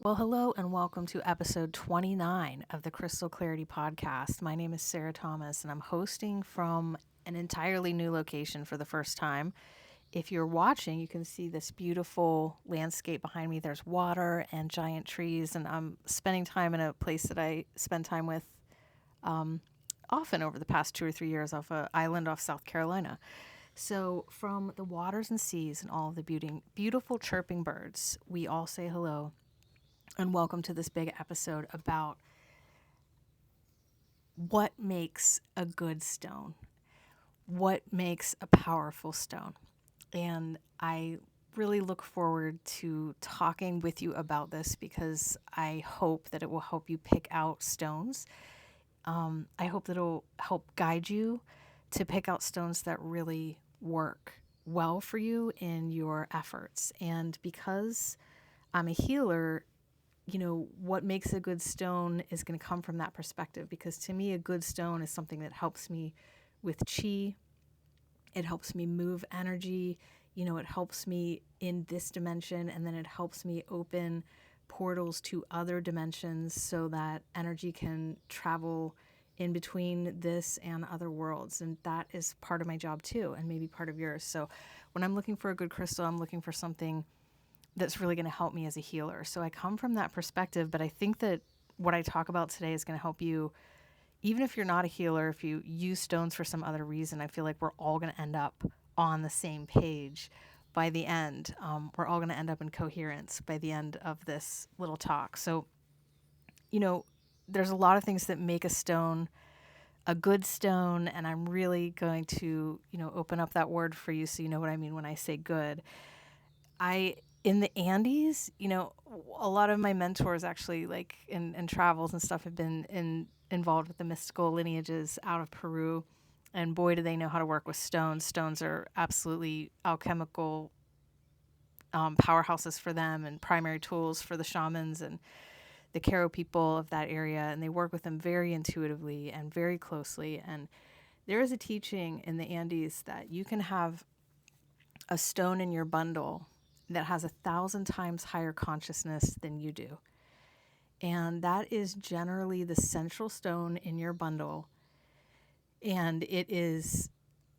Well, hello and welcome to episode 29 of the Crystal Clarity Podcast. My name is Sarah Thomas and I'm hosting from an entirely new location for the first time. If you're watching, you can see this beautiful landscape behind me. There's water and giant trees, and I'm spending time in a place that I spend time with often over the past 2 or 3 years off an island off South Carolina. So, from the waters and seas and all of the beautiful chirping birds, we all say hello and welcome to this big episode about what makes a good stone, what makes a powerful stone. And I really look forward to talking with you about this because I hope that it will help you pick out stones. I hope that it will help guide you to pick out stones that really work well for you in your efforts. And because I'm a healer, what makes a good stone is going to come from that perspective, because to me, a good stone is something that helps me with chi. It helps me move energy. It helps me in this dimension, and then it helps me open portals to other dimensions so that energy can travel in between this and other worlds. And that is part of my job too, and maybe part of yours. So when I'm looking for a good crystal, I'm looking for something that's really going to help me as a healer. So I come from that perspective, but I think that what I talk about today is going to help you, even if you're not a healer, if you use stones for some other reason. I feel like we're all going to end up on the same page by the end. We're all going to end up in coherence by the end of this little talk. So, there's a lot of things that make a stone a good stone, and I'm really going to, open up that word for you so you know what I mean when I say good. In the Andes, a lot of my mentors actually, like in travels and stuff, have been involved with the mystical lineages out of Peru, and boy, do they know how to work with stones. Stones are absolutely alchemical powerhouses for them, and primary tools for the shamans and the Karo people of that area, and they work with them very intuitively and very closely. And there is a teaching in the Andes that you can have a stone in your bundle that has 1,000 times higher consciousness than you do. And that is generally the central stone in your bundle. And it is,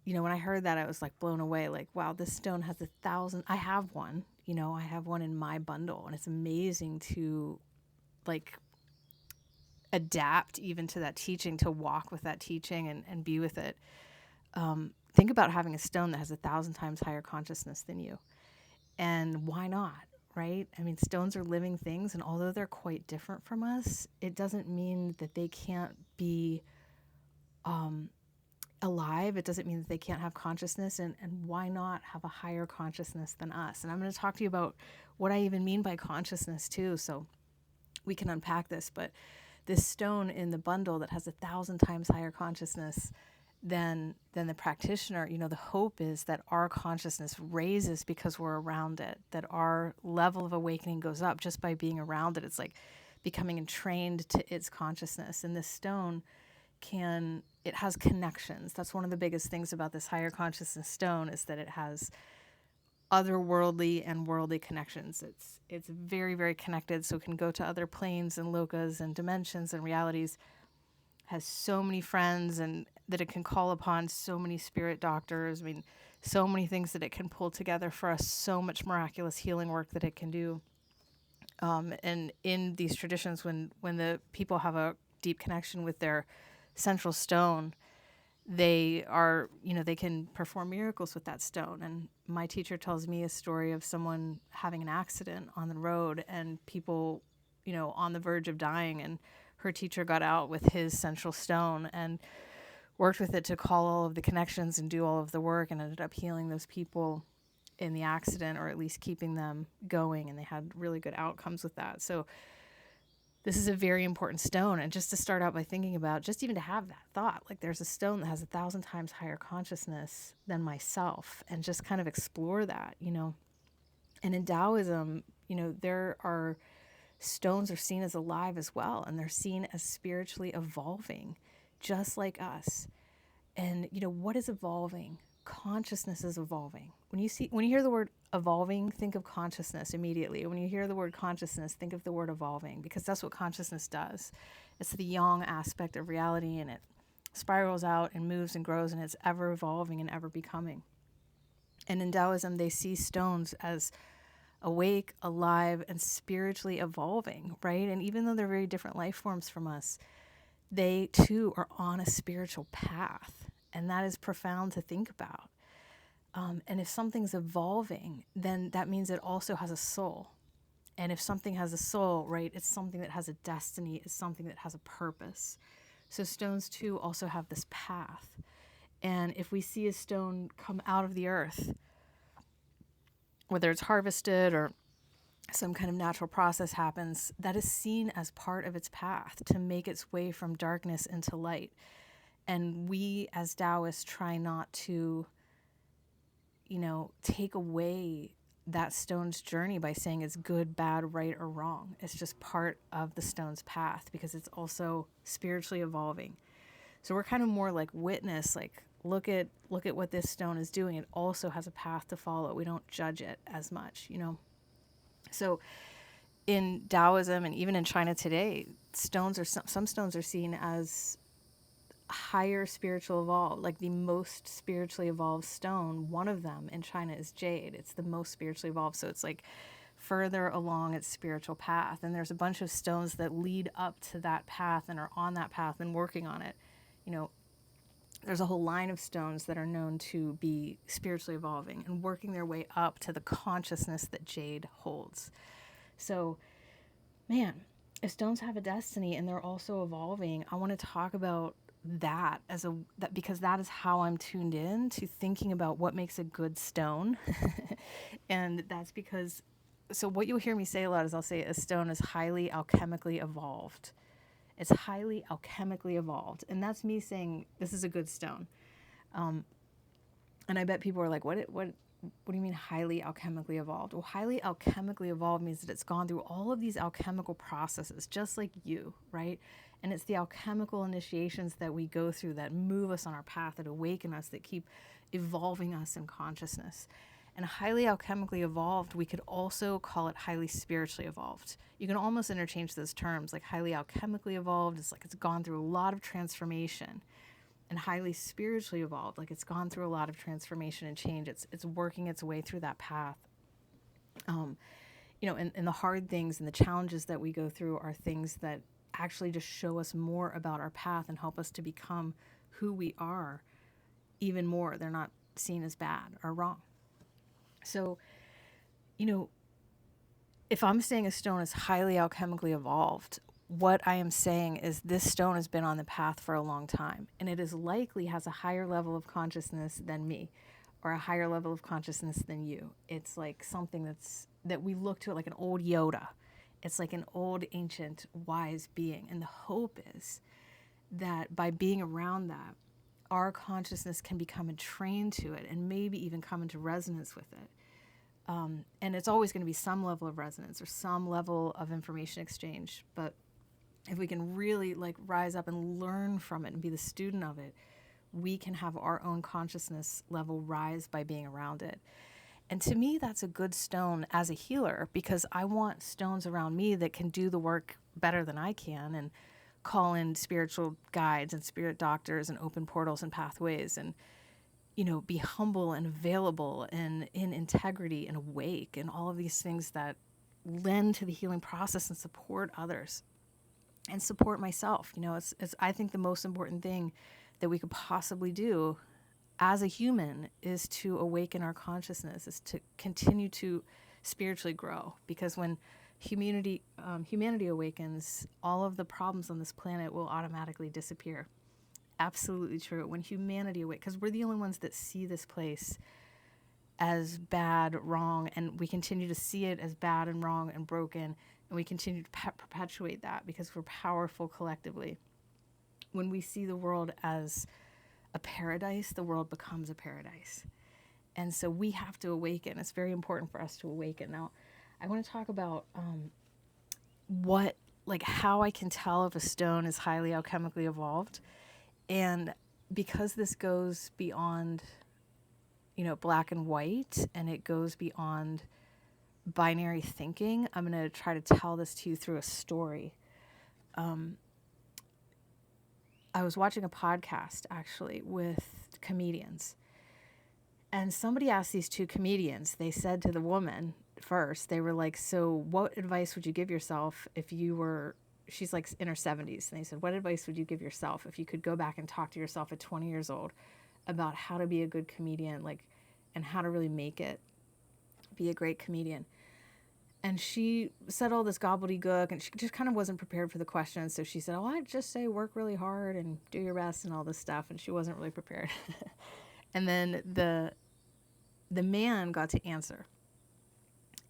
when I heard that, I was like blown away. Like, wow, this stone has 1,000. I have one, I have one in my bundle. And it's amazing to like adapt even to that teaching, to walk with that teaching and be with it. Think about having a stone that has 1,000 times higher consciousness than you. And why not, right? I mean, stones are living things, and although they're quite different from us, it doesn't mean that they can't be alive. It doesn't mean that they can't have consciousness, and why not have a higher consciousness than us? And I'm going to talk to you about what I even mean by consciousness too, so we can unpack this. But this stone in the bundle that has 1,000 times higher consciousness than the practitioner, the hope is that our consciousness raises because we're around it, that our level of awakening goes up just by being around it. It's like becoming entrained to its consciousness. And this stone it has connections. That's one of the biggest things about this higher consciousness stone, is that it has otherworldly and worldly connections. It's very, very connected, so it can go to other planes and lokas and dimensions and realities. Has so many friends, and that it can call upon so many spirit doctors. I mean, so many things that it can pull together for us, so much miraculous healing work that it can do. And in these traditions, when the people have a deep connection with their central stone, they can perform miracles with that stone. And my teacher tells me a story of someone having an accident on the road, and people, on the verge of dying, and her teacher got out with his central stone and worked with it to call all of the connections and do all of the work, and ended up healing those people in the accident, or at least keeping them going, and they had really good outcomes with that. So this is a very important stone. And just to start out by thinking about, just even to have that thought, like there's a stone that has 1,000 times higher consciousness than myself, and just kind of explore that, And in Daoism, there are stones are seen as alive as well, and they're seen as spiritually evolving, just like us. And, what is evolving? Consciousness is evolving, when you hear the word evolving, think of consciousness immediately. When you hear the word consciousness, think of the word evolving, because that's what consciousness does. It's the yang aspect of reality, and it spirals out and moves and grows, and it's ever evolving and ever becoming. And in Daoism, they see stones as awake, alive, and spiritually evolving, right? And even though they're very different life forms from us, they too are on a spiritual path. And that is profound to think about. And if something's evolving, then that means it also has a soul. And if something has a soul, right, it's something that has a destiny, it's something that has a purpose. So stones too also have this path. And if we see a stone come out of the earth, whether it's harvested or some kind of natural process happens, that is seen as part of its path to make its way from darkness into light. And we as Taoists try not to, take away that stone's journey by saying it's good, bad, right, or wrong. It's just part of the stone's path because it's also spiritually evolving. So we're kind of more like witness, like look at what this stone is doing. It also has a path to follow. We don't judge it as much, So in Taoism and even in China today, some stones are seen as higher spiritual evolved, like the most spiritually evolved stone. One of them in China is jade. It's the most spiritually evolved. So it's like further along its spiritual path. And there's a bunch of stones that lead up to that path and are on that path and working on it. There's a whole line of stones that are known to be spiritually evolving and working their way up to the consciousness that jade holds. So, man, if stones have a destiny and they're also evolving, I want to talk about that because that is how I'm tuned in to thinking about what makes a good stone. And that's because, so what you'll hear me say a lot is I'll say a stone is highly alchemically evolved. It's highly alchemically evolved. And that's me saying this is a good stone. And I bet people are like, what do you mean highly alchemically evolved? Well, highly alchemically evolved means that it's gone through all of these alchemical processes, just like you, right? And it's the alchemical initiations that we go through that move us on our path, that awaken us, that keep evolving us in consciousness. And highly alchemically evolved, we could also call it highly spiritually evolved. You can almost interchange those terms, like highly alchemically evolved, it's like it's gone through a lot of transformation. And highly spiritually evolved, like it's gone through a lot of transformation and change. It's working its way through that path. And the hard things and the challenges that we go through are things that actually just show us more about our path and help us to become who we are even more. They're not seen as bad or wrong. So, if I'm saying a stone is highly alchemically evolved, what I am saying is this stone has been on the path for a long time, and it is likely has a higher level of consciousness than me, or a higher level of consciousness than you. It's like something that we look to it like an old Yoda. It's like an old, ancient, wise being. And the hope is that by being around that, our consciousness can become entrained to it and maybe even come into resonance with it. And it's always going to be some level of resonance or some level of information exchange. But if we can really rise up and learn from it and be the student of it, we can have our own consciousness level rise by being around it. And to me, that's a good stone as a healer, because I want stones around me that can do the work better than I can and call in spiritual guides and spirit doctors and open portals and pathways and, be humble and available and in integrity and awake and all of these things that lend to the healing process and support others and support myself. It's I think the most important thing that we could possibly do as a human is to awaken our consciousness, is to continue to spiritually grow. Because when humanity awakens, all of the problems on this planet will automatically disappear. Absolutely true. When humanity awakens, because we're the only ones that see this place as bad, wrong, and we continue to see it as bad and wrong and broken, and we continue to perpetuate that because we're powerful collectively. When we see the world as a paradise, the world becomes a paradise. And so we have to awaken. It's very important for us to awaken. Now, I want to talk about how I can tell if a stone is highly alchemically evolved. And because this goes beyond black and white, and it goes beyond binary thinking. I'm going to try to tell this to you through a story. I was watching a podcast actually with comedians, and somebody asked these two comedians, they said to the woman first, they were like, so what advice would you give yourself if you were, she's like in her 70s, and they said, what advice would you give yourself if you could go back and talk to yourself at 20 years old about how to be a good comedian, like, and how to really make it, be a great comedian? And she said all this gobbledygook, and she just kind of wasn't prepared for the question. So she said, oh, I'd just say work really hard and do your best and all this stuff. And she wasn't really prepared. And then the man got to answer.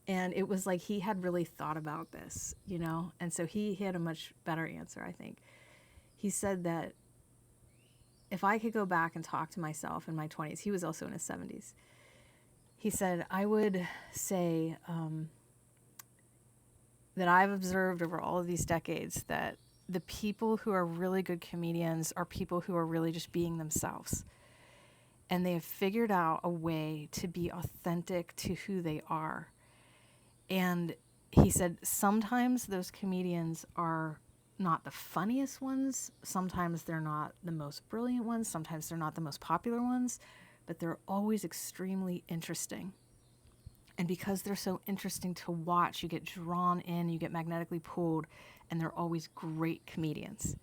And it was like he had really thought about this, And so he had a much better answer, I think. He said that if I could go back and talk to myself in my 20s, he was also in his 70s. He said, I would say... that I've observed over all of these decades that the people who are really good comedians are people who are really just being themselves. And they have figured out a way to be authentic to who they are. And he said sometimes those comedians are not the funniest ones. Sometimes they're not the most brilliant ones. Sometimes they're not the most popular ones. But they're always extremely interesting. And because they're so interesting to watch, you get drawn in, you get magnetically pulled, and they're always great comedians.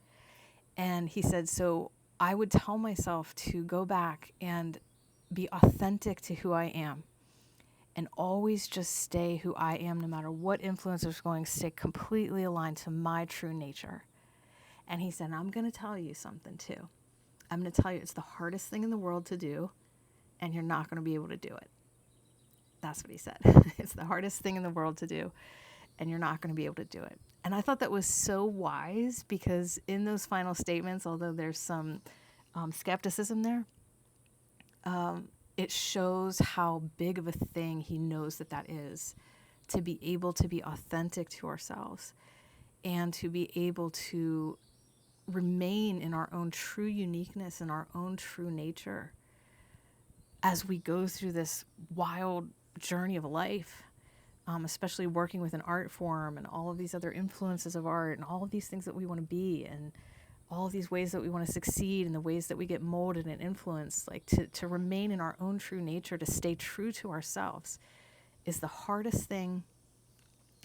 And he said, so I would tell myself to go back and be authentic to who I am and always just stay who I am no matter what influencer's going, stay completely aligned to my true nature. And he said, I'm going to tell you something too. I'm going to tell you it's the hardest thing in the world to do, and you're not going to be able to do it. That's what he said. It's the hardest thing in the world to do, and you're not going to be able to do it. And I thought that was so wise, because in those final statements, although there's some skepticism there, it shows how big of a thing he knows that is, to be able to be authentic to ourselves and to be able to remain in our own true uniqueness and our own true nature as we go through this wild journey of life, especially working with an art form and all of these other influences of art and all of these things that we want to be and all of these ways that we want to succeed and the ways that we get molded and influenced, like to remain in our own true nature, to stay true to ourselves is the hardest thing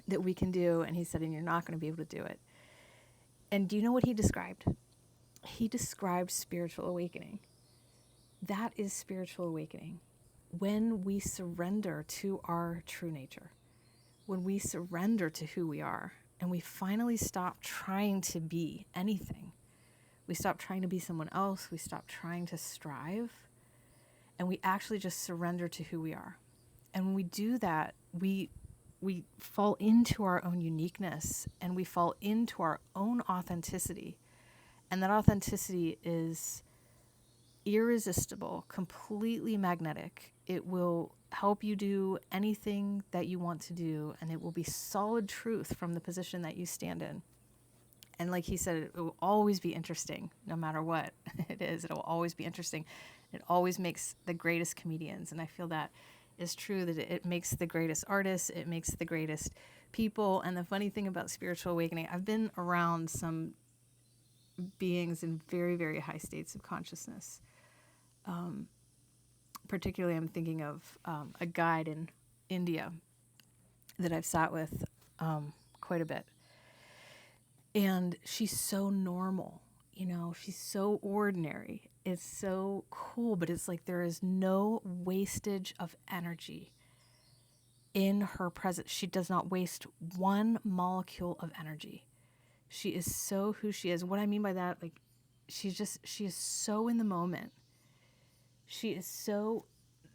that we can do. And he said, and you're not going to be able to do it. And do you know what he described? He described spiritual awakening. That is spiritual awakening. When we surrender to our true nature, when we surrender to who we are, and we finally stop trying to be anything. We stop trying to be someone else. We stop trying to strive. And we actually just surrender to who we are. And when we do that, we fall into our own uniqueness, and we fall into our own authenticity. And that authenticity is irresistible, completely magnetic. It will help you do anything that you want to do, and it will be solid truth from the position that you stand in. And like he said, it will always be interesting, no matter what it is. It will always be interesting. It always makes the greatest comedians, and I feel that is true, that it makes the greatest artists, it makes the greatest people. And the funny thing about spiritual awakening, I've been around some beings in very, very high states of consciousness. Particularly, I'm thinking of a guide in India that I've sat with quite a bit. And she's so normal, she's so ordinary. It's so cool, but it's like there is no wastage of energy in her presence. She does not waste one molecule of energy. She is so who she is. What I mean by that, like, she is so in the moment. She is so,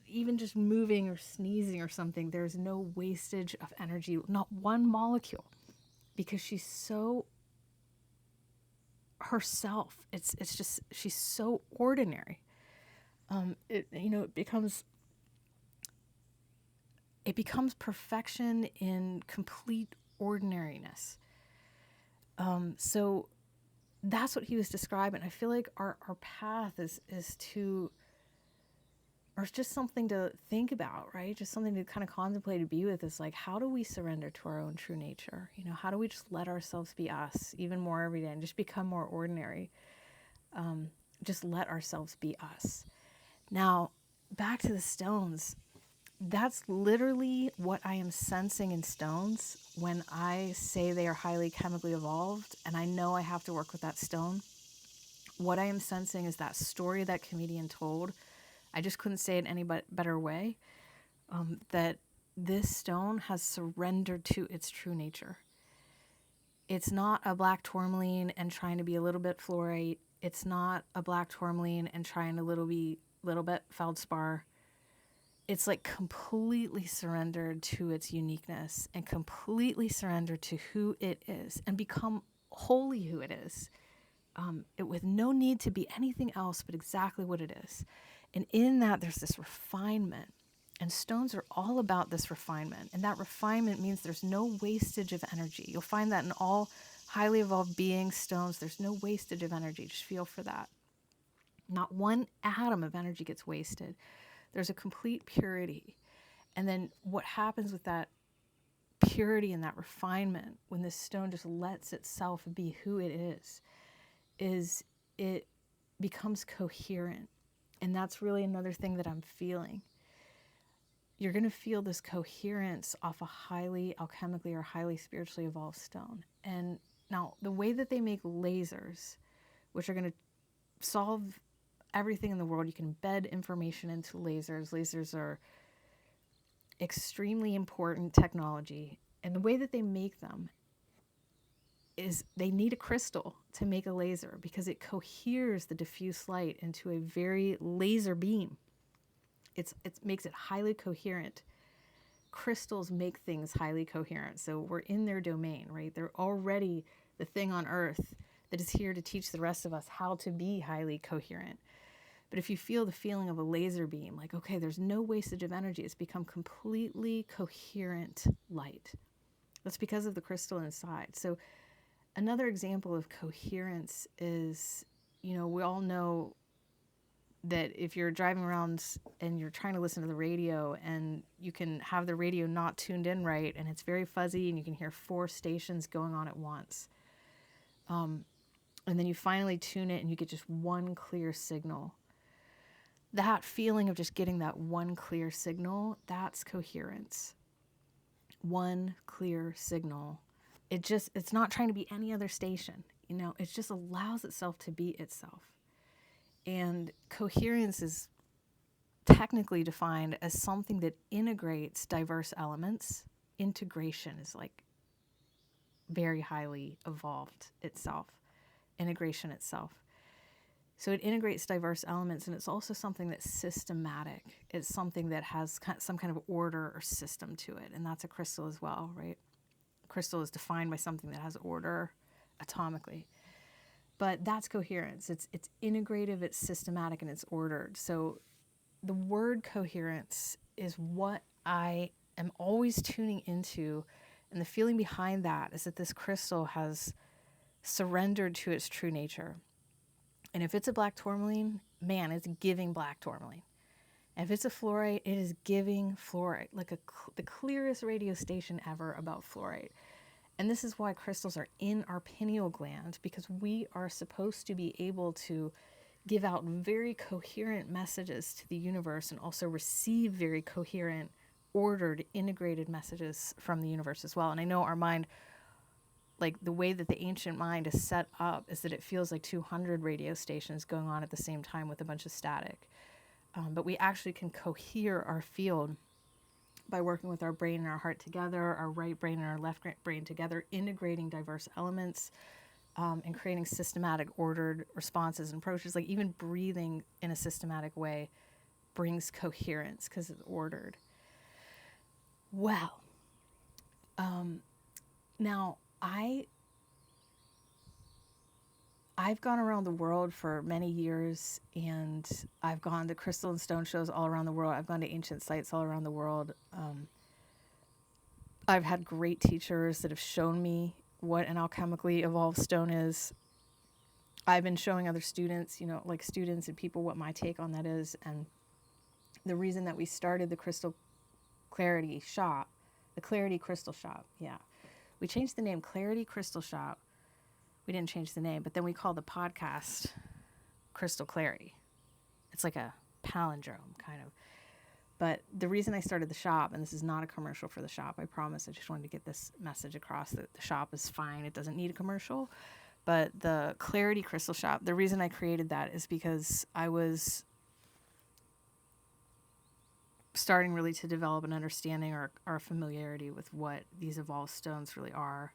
even just moving or sneezing or something, there's no wastage of energy, not one molecule, because she's so herself. It's just, she's so ordinary. It becomes perfection in complete ordinariness. So that's what he was describing. I feel like our path is to or it's just something to think about, right? Just something to kind of contemplate and be with is like, how do we surrender to our own true nature? You know, how do we just let ourselves be us even more every day and just become more ordinary? Just let ourselves be us. Now, back to the stones. That's literally what I am sensing in stones when I say they are highly chemically evolved, and I know I have to work with that stone. What I am sensing is that story that comedian told. I just couldn't say it any better way. That this stone has surrendered to its true nature. It's not a black tourmaline and trying to be a little bit fluorite. It's not a black tourmaline and trying to little bit feldspar. It's like completely surrendered to its uniqueness and completely surrendered to who it is and become wholly who it is. With no need to be anything else but exactly what it is. And in that, there's this refinement. And stones are all about this refinement. And that refinement means there's no wastage of energy. You'll find that in all highly evolved beings, stones, there's no wastage of energy. Just feel for that. Not one atom of energy gets wasted. There's a complete purity. And then what happens with that purity and that refinement when this stone just lets itself be who it is it becomes coherent. And that's really another thing that I'm feeling. You're going to feel this coherence off a highly alchemically or highly spiritually evolved stone. And now the way that they make lasers, which are going to solve everything in the world, you can embed information into lasers. Lasers are extremely important technology. And the way that they make them is they need a crystal to make a laser because it coheres the diffuse light into a very laser beam. It makes it highly coherent. Crystals make things highly coherent. So we're in their domain, right? They're already the thing on earth that is here to teach the rest of us how to be highly coherent. But if you feel the feeling of a laser beam, like, okay, there's no wastage of energy, it's become completely coherent light. That's because of the crystal inside. So another example of coherence is, we all know that if you're driving around and you're trying to listen to the radio and you can have the radio not tuned in right and it's very fuzzy and you can hear 4 stations going on at once. And then you finally tune it and you get just one clear signal. That feeling of just getting that one clear signal, that's coherence. One clear signal. It's not trying to be any other station. It just allows itself to be itself. And coherence is technically defined as something that integrates diverse elements. Integration is like very highly evolved itself. Integration itself. So it integrates diverse elements, and it's also something that's systematic. It's something that has some kind of order or system to it, and that's a crystal as well, right? Crystal is defined by something that has order atomically. But that's coherence. It's integrative, it's systematic, and it's ordered. So the word coherence is what I am always tuning into, and the feeling behind that is that this crystal has surrendered to its true nature. And if it's a black tourmaline, man, it's giving black tourmaline. And if it's a fluorite, it is giving fluorite, like the clearest radio station ever about fluorite. And this is why crystals are in our pineal gland, because we are supposed to be able to give out very coherent messages to the universe and also receive very coherent, ordered, integrated messages from the universe as well. And I know our mind, like the way that the ancient mind is set up, is that it feels like 200 radio stations going on at the same time with a bunch of static. But we actually can cohere our field by working with our brain and our heart together, our right brain and our left brain together, integrating diverse elements, and creating systematic, ordered responses and approaches. Like even breathing in a systematic way brings coherence because it's ordered. Well, now I've gone around the world for many years, and I've gone to crystal and stone shows all around the world. I've gone to ancient sites all around the world. I've had great teachers that have shown me what an alchemically evolved stone is. I've been showing other students, like students and people, what my take on that is. And The reason that we started the Crystal Clarity shop, the Clarity Crystal Shop, yeah. We changed the name Clarity Crystal Shop. We didn't change the name, but then we called the podcast Crystal Clarity. It's like a palindrome, kind of. But the reason I started the shop, and this is not a commercial for the shop, I promise, I just wanted to get this message across that the shop is fine. It doesn't need a commercial. But the Clarity Crystal Shop, the reason I created that is because I was starting really to develop an understanding or familiarity with what these evolved stones really are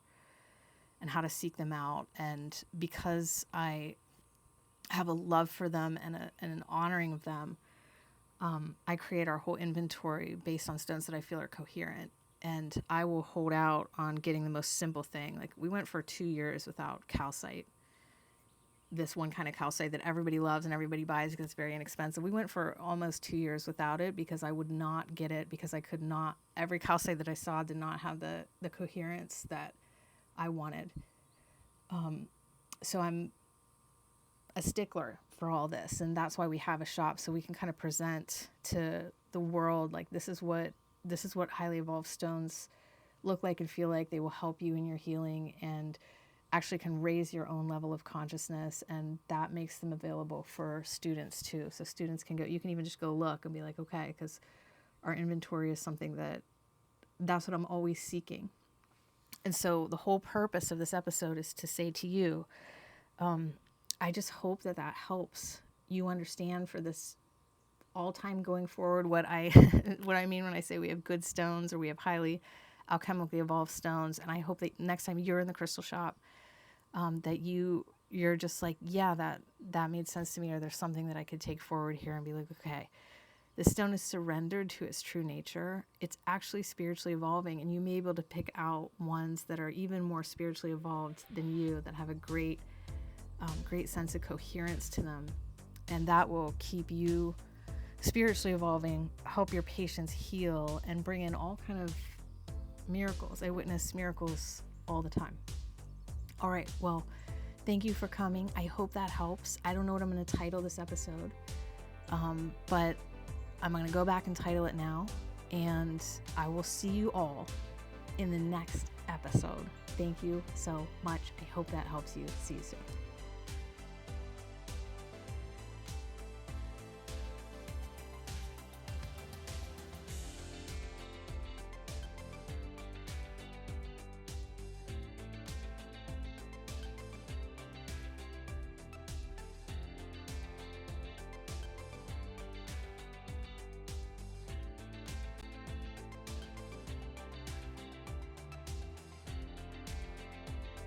and how to seek them out. And because I have a love for them and an honoring of them, I create our whole inventory based on stones that I feel are coherent. And I will hold out on getting the most simple thing. Like, we went for 2 years without calcite, this one kind of calcite that everybody loves and everybody buys because it's very inexpensive. We went for almost 2 years without it because I would not get it, because I could not, every calcite that I saw did not have the coherence that I wanted. So I'm a stickler for all this, and that's why we have a shop, so we can kind of present to the world, like, this is what highly evolved stones look like and feel like. They will help you in your healing and actually can raise your own level of consciousness, and that makes them available for students too. So students can go, you can even just go look and be like, okay, because our inventory is something that's what I'm always seeking. And so the whole purpose of this episode is to say to you, I just hope that helps you understand for this all time going forward what I mean when I say we have good stones or we have highly alchemically evolved stones. And I hope that next time you're in the crystal shop, that you're just like, yeah, that made sense to me, or there's something that I could take forward here and be like, okay, this stone is surrendered to its true nature. It's actually spiritually evolving, and you may be able to pick out ones that are even more spiritually evolved than you, that have a great sense of coherence to them, and that will keep you spiritually evolving, help your patients heal, and bring in all kind of miracles. I witness miracles all the time. All right, well, thank you for coming. I hope that helps. I don't know what I'm going to title this episode, but I'm going to go back and title it now, and I will see you all in the next episode. Thank you so much. I hope that helps you. See you soon.